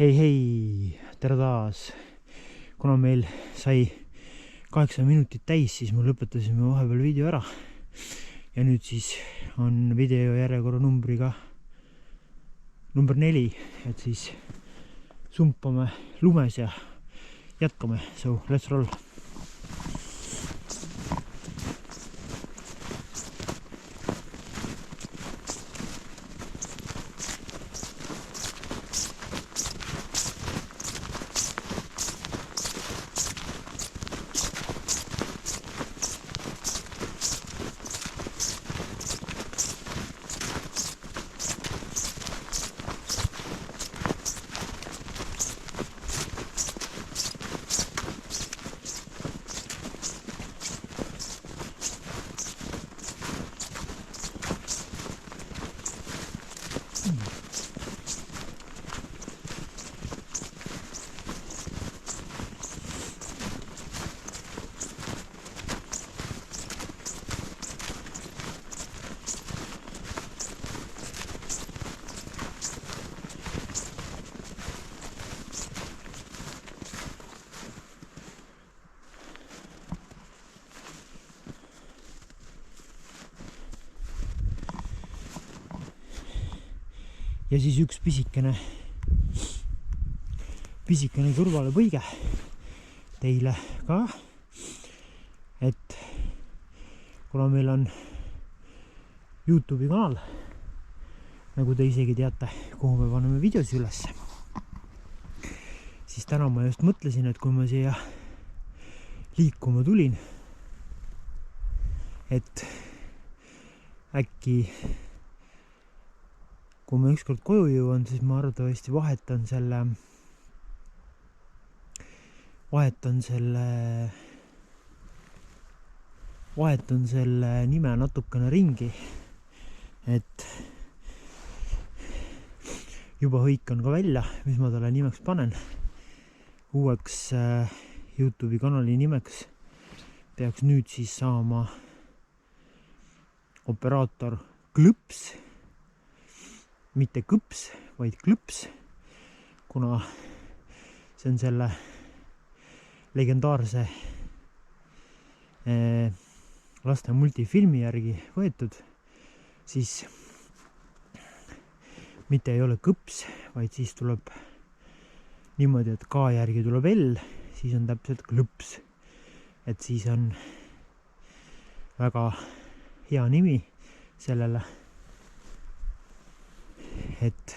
Hei, tere taas. Kuna meil sai 8 minutit täis, siis me lõpetasime vahepeal video ära. Ja nüüd siis on video järjekorra numbriga number 4, et siis sumpame lumes ja jätkame. So let's roll. Ja siis üks pisikene kõrvalepõige teile ka, et kuna meil on YouTube'i kanal, nagu te isegi teate, kuhu me paneme videosi üles, siis täna ma just mõtlesin, et kui ma siia liikuma tulin, et äkki kui ma ükskord koju jõuan, siis ma arvatavasti vahetan selle nime natukene ringi, et juba hõikan ka välja, mis ma talle nimeks panen. Uueks YouTube'i kanali nimeks peaks nüüd siis saama operaator Klõps, mitte Kõps, vaid Klõps, kuna see on selle legendaarse laste multifilmi järgi võetud, siis mitte ei ole Kõps, vaid siis tuleb niimoodi, et K järgi tuleb L, siis on täpselt Klõps. Et siis on väga hea nimi sellele. Et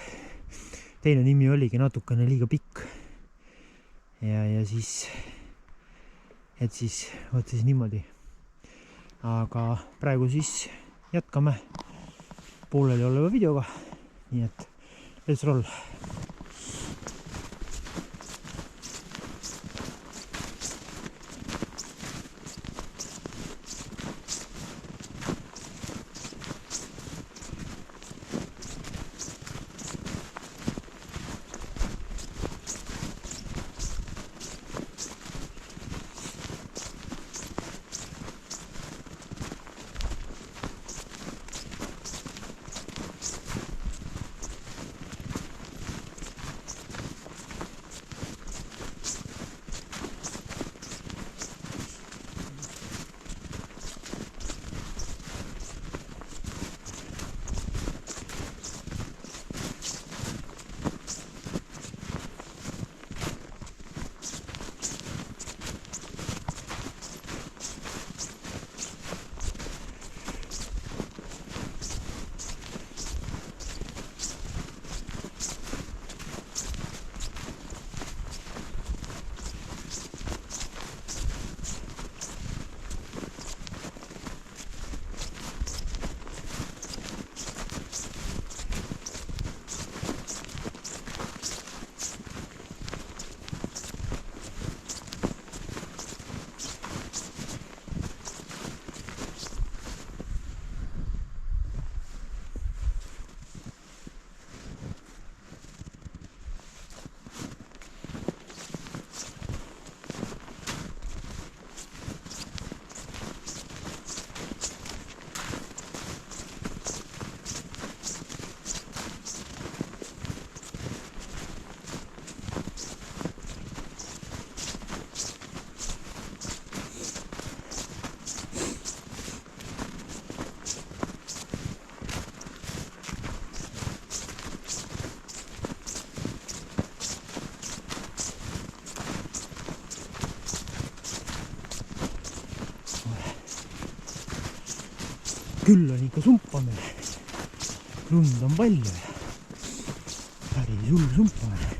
teine nimi oligi natukene liiga pikk ja siis võt siis niimoodi, aga praegu siis jätkame pooleli oleva videoga, nii et let's roll. küll on ikka sumpamine. Lund on palju ja päris hull sumpamine.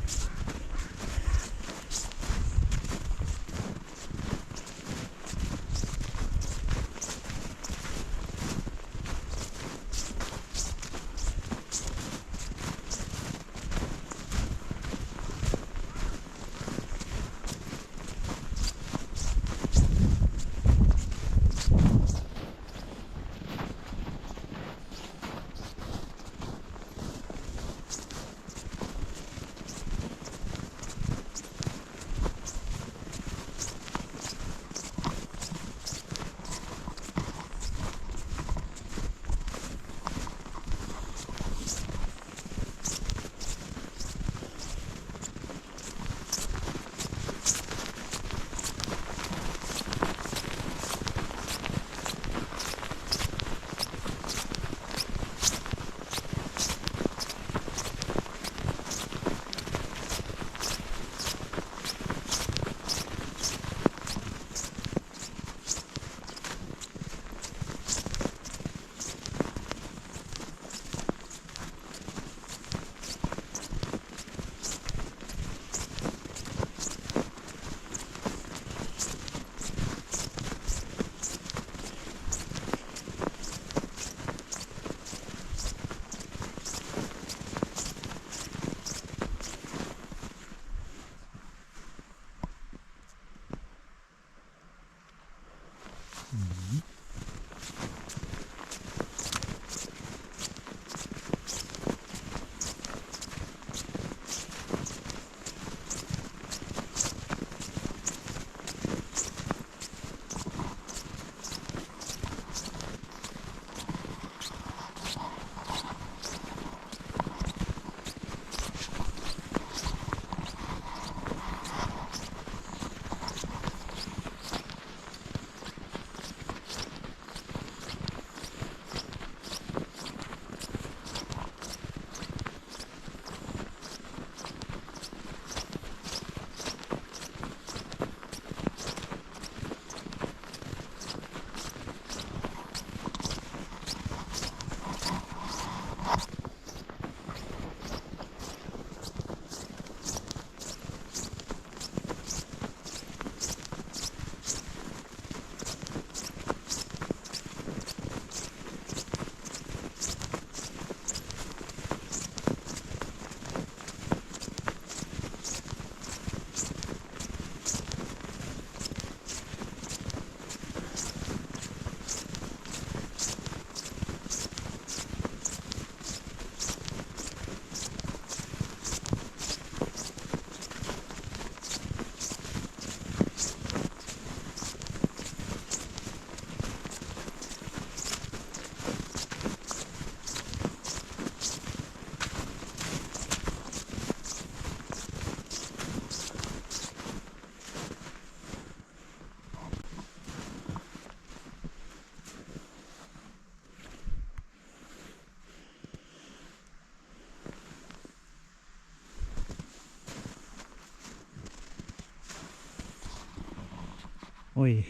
Oi,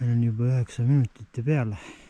meil on juba 9 minutit peale.